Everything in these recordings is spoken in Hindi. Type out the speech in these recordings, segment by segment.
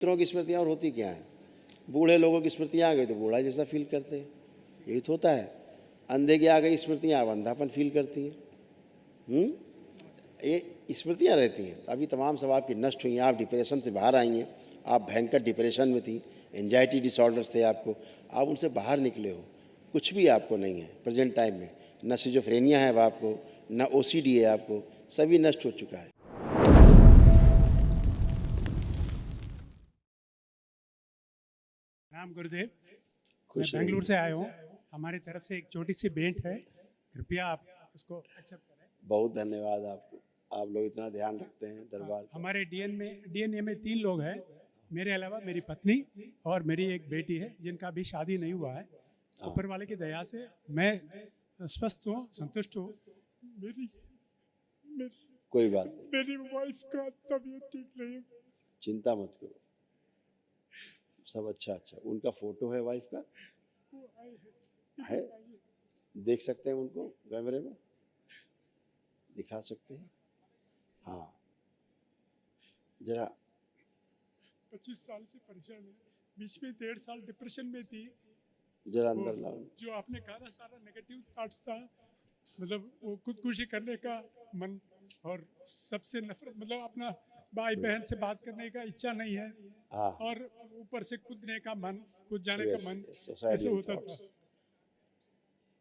मित्रों की स्मृतियाँ और होती क्या हैं? बूढ़े लोगों की स्मृतियाँ आ गई तो बूढ़ा जैसा फील करते हैं, यही तो होता है। अंधे की आ गई स्मृतियाँ, अब अंधापन फील करती हैं। ये स्मृतियाँ रहती हैं। अभी तमाम सब आपकी नष्ट हुई हैं, आप डिप्रेशन से बाहर आई हैं। आप भयंकर डिप्रेशन में थी, एंजाइटी डिसऑर्डर्स थे आपको, आप उनसे बाहर निकले हो। कुछ भी आपको नहीं है प्रेजेंट टाइम में, न सिजोफ्रेनिया है अब आपको, न ओसीडी है आपको, सभी नष्ट हो चुका है। राम गुरुदेव, मैं खुश बेंगलुरु रहिए। से आया हूँ। हमारी तरफ से एक छोटी सी भेंट है, कृपया आप उसको एक्सेप्ट करें। बहुत धन्यवाद आपको, आप लोग इतना ध्यान रखते हैं दरबार का। हमारे डीएनए में 3 लोग हैं, मेरे अलावा मेरी पत्नी और मेरी एक बेटी है जिनका अभी शादी नहीं हुआ है। हाँ, ऊपर वाले की दया से मैं स्वस्थ हूँ, संतुष्ट हूँ। मेरी मेरी कोई बात नहीं, मेरी वाइफ का तबीयत ठीक नहीं है। चिंता मत करो, सब अच्छा अच्छा। उनका फोटो है वाइफ का? वो आए हैं, है, इधर आइए। देख सकते हैं उनको कैमरे में, दिखा सकते हैं? हाँ, जरा 25 साल से परेशान है, बीच में 1.5 साल डिप्रेशन में थी। जरा वो अंदर लाओ। जो आपने कहा ना, सारा नेगेटिव थॉट्स था, मतलब वो खुदकुशी करने का मन, और सबसे नफरत, मतलब अपना भाई बहन से बात करने का इच्छा नहीं है, हाँ, और ऊपर से कूदने का मन, कूद जाने का यस मन, यस, ऐसे सोसाइटियल होता था। थॉट्स।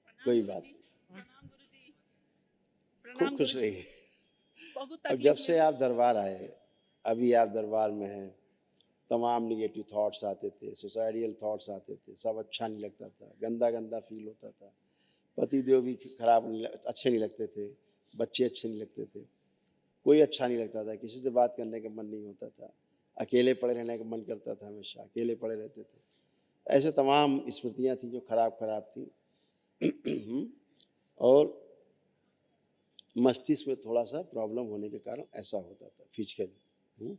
प्रणाम कोई बात गुरुजी। नहीं, प्रणाम गुरुजी। खूब प्रणाम खुश गुरुजी। रहिए। बहुत अब जब तकलीफ में से हूँ। आप दरबार आए, अभी आप दरबार में हैं, तमाम निगेटिव थॉट्स आते थे, सोसाइटियल थॉट्स आते थे, सब अच्छा नहीं लगता था, गंदा गंदा फील होता था। पति देव भी खराब नहीं अच्छे नहीं लगते थे, बच्चे अच्छे नहीं लगते थे, कोई अच्छा नहीं लगता था, किसी से बात करने का मन नहीं होता था, अकेले पड़े रहने का मन करता था, हमेशा अकेले पड़े रहते थे। ऐसे तमाम स्मृतियाँ थी जो खराब खराब थी। और मस्तिष्क में थोड़ा सा प्रॉब्लम होने के कारण ऐसा होता था फिजिकली।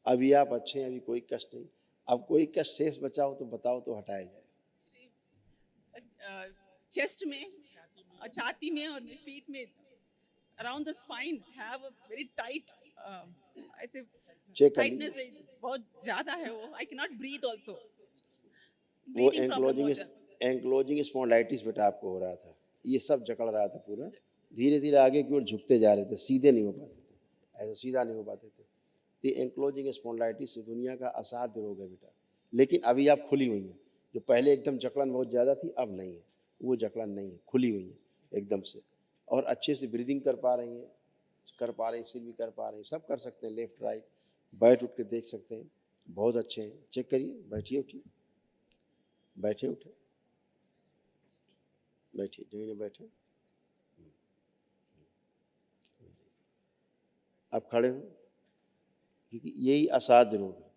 अभी आप अच्छे हैं, अभी कोई कष्ट नहीं। अब कोई कष्ट शेष बचा हो तो बताओ तो हटाया जाए। चेस्ट में, छाती में और पीठ में, around the spine have a very tight, ऐसे चेक कर टाइटनेस लीजिए, बहुत ज्यादा है। वो I can not breathe also, वो ब्रीदिंग प्रॉब्लम बहुत ज्यादा। एंक्लोजिंग स्पॉन्डिलाइटिस बेटा आपको हो रहा था, ये सब जकड़ रहा था पूरा। धीरे धीरे आगे की ओर झुकते जा रहे थे, सीधे नहीं हो पाते थे, ऐसा सीधा नहीं हो पाते थे। ये एंक्लोजिंग स्पॉन्डिलाइटिस दुनिया का असाध्य रोग है बेटा, लेकिन अभी आप खुली हुई हैं। जो पहले एकदम जकड़न बहुत ज़्यादा थी, अब नहीं है, वो जकड़न नहीं है, खुली हुई है एकदम से, और अच्छे से ब्रीदिंग कर पा रही हैं, कर पा रही हैं, सिर भी कर पा रही हैं, सब कर सकते हैं, लेफ्ट राइट, बैठ उठ के देख सकते हैं, बहुत अच्छे हैं। चेक करिए, बैठिए उठिए, बैठे उठे, बैठिए, जमीन में बैठे, अब खड़े हो, क्योंकि यही असाध्य रोग है।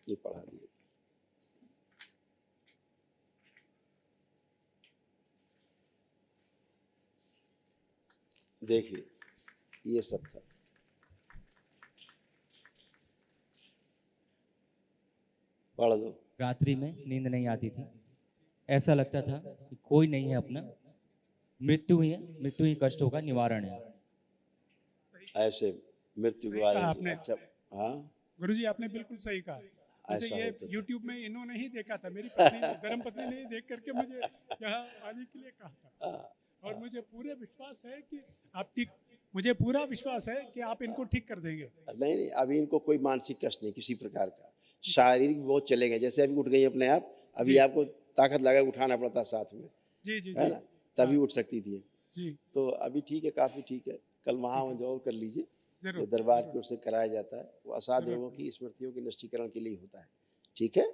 ये पढ़ा दिए, देखिए ये सब था। पढ़ दो। रात्रि में नींद नहीं आती थी, ऐसा लगता था कि कोई नहीं है अपना, मृत्यु ही है, मृत्यु ही कष्टों का निवारण है। ऐसे मृत्यु के सही बारे कहा में आपने। अच्छा, हाँ, गुरुजी, आपने बिल्कुल सही कहा। जैसे ऐसा ये होता था। YouTube में इन्होंने ही देखा था, मेरी पत्नी, धर्म पत्नी ने ही देख करके मुझे यहाँ आने के लिए कहा था, और मुझे पूरे विश्वास है कि आप ठीक, मुझे पूरा विश्वास है कि आप इनको ठीक कर देंगे। नहीं नहीं, अभी इनको कोई मानसिक कष्ट नहीं किसी प्रकार का, शारीरिक बहुत चले गए, जैसे अभी उठ गई अपने आप, अभी जी आपको ताकत लगा के उठाना पड़ता साथ में, जी जी है जी। ना, तभी हाँ उठ सकती थी। जी, तो अभी ठीक है, काफ़ी ठीक है। कल वहाँ ठीक है, जरूर कर लीजिए, जो जरूर दरबार की जरूर ओर से कराया जाता है, वो असाध्य जरूर। रोगों की स्मृतियों के नष्टीकरण के लिए होता है। ठीक है,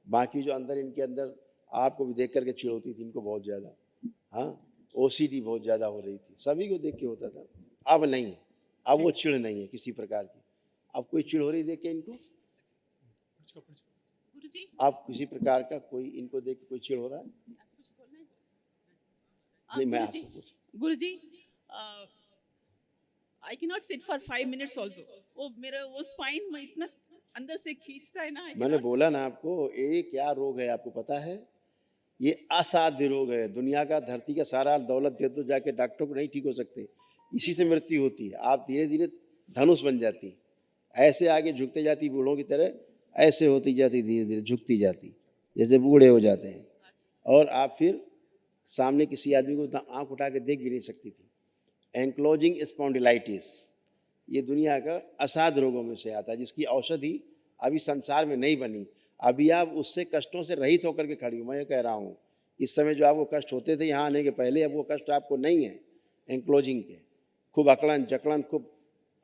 बाकी जो अंदर इनके अंदर आपको भी देख करके चिढ़ होती थी इनको बहुत ज़्यादा, हाँ, ओसीडी बहुत ज़्यादा हो रही थी, सभी को देख के होता था, अब नहीं है, अब वो ठीक, चिढ़ नहीं है किसी प्रकार की। अब कोई चिढ़ हो रही देख के इनको, कुछ गुरुजी, अब किसी प्रकार का कोई इनको देख के कोई चिढ़ हो रहा है? आपको कुछ बोलना है? नहीं, मैं गुरुजी, आपसे पूछ, गुरुजी, I can not sit for 5 minutes also. वो मेरा वो स्पाइन में इतना अंदर से खींचता है ना। I मैंने cannot- बोला ना आपको, ये क्या रोग है आपको पता है? ये असाध्य रोग है। दुनिया का, धरती का सारा दौलत दे दो जाके डॉक्टर को, नहीं ठीक हो सकते। इसी से मृत्यु होती है। आप धीरे धीरे धनुष बन जाती, ऐसे आगे झुकते जाती बूढ़ों की तरह, ऐसे होती जाती, धीरे धीरे झुकती जाती, जैसे बूढ़े हो जाते हैं। और आप फिर सामने किसी आदमी को आंख उठा के देख भी नहीं सकती थी। एंक्लोजिंग स्पॉन्डिलाइटिस, ये दुनिया का असाध्य रोगों में से आता है, जिसकी औषधि अभी संसार में नहीं बनी। अभी आप उससे कष्टों से रहित होकर के खड़ी हूँ। मैं ये कह रहा हूँ, इस समय जो आपको कष्ट होते थे यहाँ आने के पहले, अब वो कष्ट आपको नहीं है। एंक्लोजिंग के खूब अकड़न जकड़न, खूब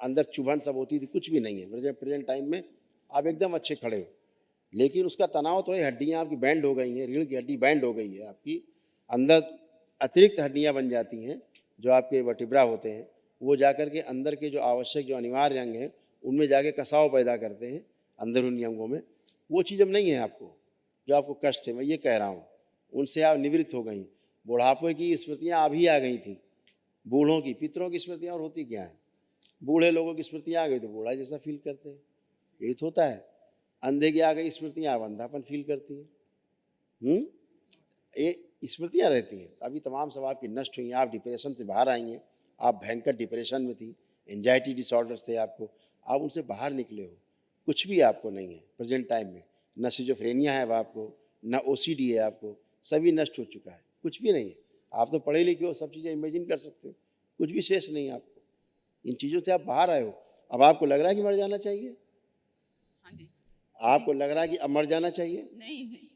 अंदर चुभन सब होती थी, कुछ भी नहीं है। प्रेजेंट टाइम में आप एकदम अच्छे खड़े हो। लेकिन उसका तनाव तो है, हड्डियाँ आपकी बैंड हो गई हैं, रीढ़ की हड्डी बैंड हो गई है आपकी, अंदर अतिरिक्त हड्डियाँ बन जाती हैं जो आपके वर्टिब्रा होते हैं, वो जाकर के अंदर के जो आवश्यक, जो अनिवार्य अंग हैं, उनमें जाके कसाव पैदा करते हैं अंदरूनी अंगों में। वो चीज़ अब नहीं है आपको, जो आपको कष्ट थे, मैं ये कह रहा हूँ, उनसे आप निवृत्त हो गई। बुढ़ापे की स्मृतियाँ अभी आ गई थी, बूढ़ों की, पितरों की स्मृतियाँ और होती क्या है? बूढ़े लोगों की स्मृतियाँ आ गई तो बूढ़ा जैसा फील करते हैं, यही तो होता है। अंधे की आ गई स्मृतियाँ, आप अंधापन फील करती हैं। ये स्मृतियाँ रहती हैं। अभी तमाम सब आपकी नष्ट हुई हैं, आप डिप्रेशन से बाहर आई हैं। आप भयंकर डिप्रेशन में थी, एंजाइटी डिसऑर्डर्स थे आपको, आप उनसे बाहर निकले हो। कुछ भी आपको नहीं है प्रेजेंट टाइम में, न सिजोफ्रेनिया है अब आपको, न ओसीडी है आपको, सभी नष्ट हो चुका है, कुछ भी नहीं है। आप तो पढ़े लिखे हो, सब चीज़ें इमेजिन कर सकते हो, कुछ भी शेष नहीं है आपको। इन चीज़ों से आप बाहर आए हो। अब आपको लग रहा है कि मर जाना चाहिए? हाँ जी। आपको लग रहा है कि अब मर जाना चाहिए? नहीं नहीं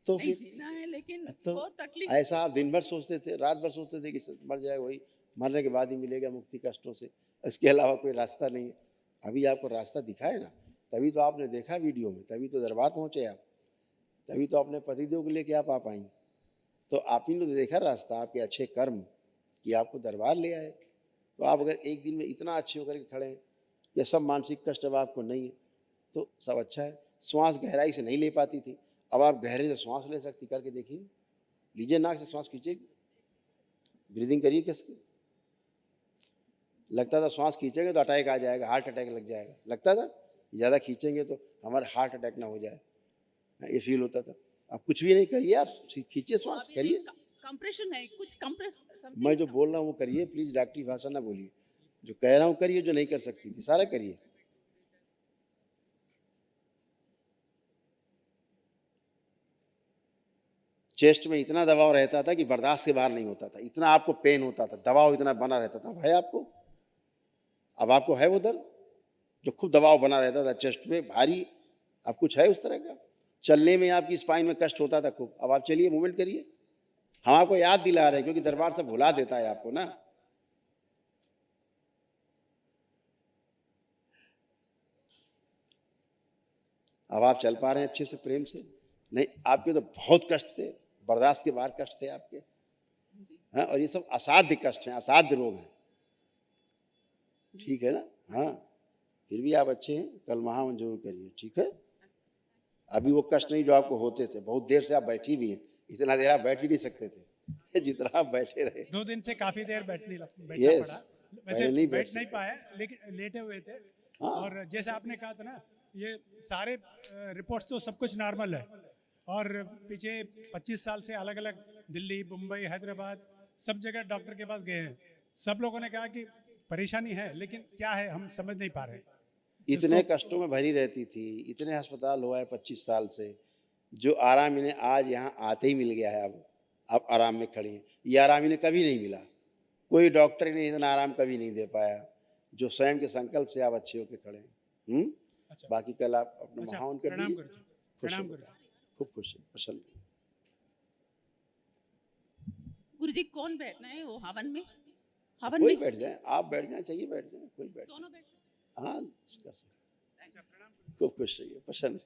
तो नहीं फिर जीना है, लेकिन तो बहुत तकलीफ। ऐसा आप दिन भर सोचते थे, रात भर सोचते थे कि मर जाए, वही मरने के बाद ही मिलेगा मुक्ति कष्टों से, इसके अलावा कोई रास्ता नहीं है। अभी आपको रास्ता दिखा है ना, तभी तो आपने देखा वीडियो में, तभी तो दरबार पहुँचे आप, तभी तो अपने पतिदेव को लेके आप आ पाई। तो आप ही ने तो देखा रास्ता, आपके अच्छे कर्म कि आपको दरबार ले आए। तो आप अगर एक दिन में इतना अच्छे होकर के खड़े हैं, ये सब मानसिक कष्ट अब आपको नहीं है, तो सब अच्छा है। श्वास गहराई से नहीं ले पाती थी, अब आप गहरे से श्वास ले सकती, करके देखिए, लीजिए, नाक से श्वास खींचिए, ब्रीदिंग करिए कसके। लगता था श्वास खींचेंगे तो अटैक आ जाएगा, हार्ट अटैक लग जाएगा, लगता था ज़्यादा खींचेंगे तो हमारा हार्ट अटैक ना हो जाए, ये फील होता था। अब कुछ भी नहीं, करिए, आप खींचिए श्वास, करिए। कंप्रेशन है, कुछ कंप्रेस मैं जो बोल रहा हूँ वो करिए, प्लीज़ डॉक्टरी भाषा ना बोलिए। जो कह रहा हूँ करिए, जो नहीं कर सकती थी सारा करिए। चेस्ट में इतना दबाव रहता था कि बर्दाश्त के बाहर नहीं होता था, इतना आपको पेन होता था, दबाव इतना बना रहता था। अब है आपको? अब आपको है वो दर्द जो खूब दबाव बना रहता था चेस्ट में, भारी? अब कुछ है उस तरह का? चलने में आपकी स्पाइन में कष्ट होता था खूब, अब आप चलिए, मूवमेंट करिए। हम आपको याद दिला रहे हैं, क्योंकि दरबार से भुला देता है आपको ना। अब आप चल पा रहे हैं अच्छे से, प्रेम से। नहीं, आपके तो बहुत कष्ट थे, बर्दाश्त के बाहर कष्ट थे आपके। हाँ, और ये सब असाध्य कष्ट हैं, असाध्य रोग हैं, ठीक है ना? हाँ, फिर भी आप अच्छे हैं, कल महावन जरूर करिए, ठीक है? अभी वो कष्ट नहीं जो आपको होते थे। बहुत देर से आप बैठी भी हैं, इतना देर आप बैठ ही नहीं सकते थे जितना आप बैठे रहे। 2 दिन से काफी देर बैठना Yes, पड़ा। वैसे पहले नहीं बैठ बैठ नहीं सकते। पाया, लेकिन लेटे हुए थे। हाँ। और जैसे आपने कहा था ना, ये सारे रिपोर्ट्स तो सब कुछ नॉर्मल है। और पीछे 25 साल से अलग अलग दिल्ली, मुंबई, हैदराबाद, सब जगह डॉक्टर के पास गए हैं। सब लोगों ने कहा कि परेशानी है, लेकिन क्या है हम समझ नहीं पा रहे। इतने कष्टों में भरी रहती थी, इतने अस्पताल हुआ है 25 साल से, जो आराम इन्हें आज यहाँ आते ही मिल गया है। अब आराम में खड़ी हैं। ये आराम इन्हें कभी नहीं मिला, कोई डॉक्टर इन्हें इतना आराम कभी नहीं दे पाया, जो स्वयं के संकल्प से आप अच्छे होकर खड़े हैं। अच्छा, बाकी कल आप अपना अच्छा, महावन कर प्रणाम लीजिए। करो, खुश प्रणाम हो, करो। खूब खुश है, प्रसन्न। गुरुजी कौन बैठना है वो हवन में? हवन कोई में बैठ जाए, आप बैठ जाए, चाहिए बैठ जाए, कोई बैठ जाए। दोनों बैठ। हाँ, कर सकते। खूब खुश रहिए, प्रसन्न।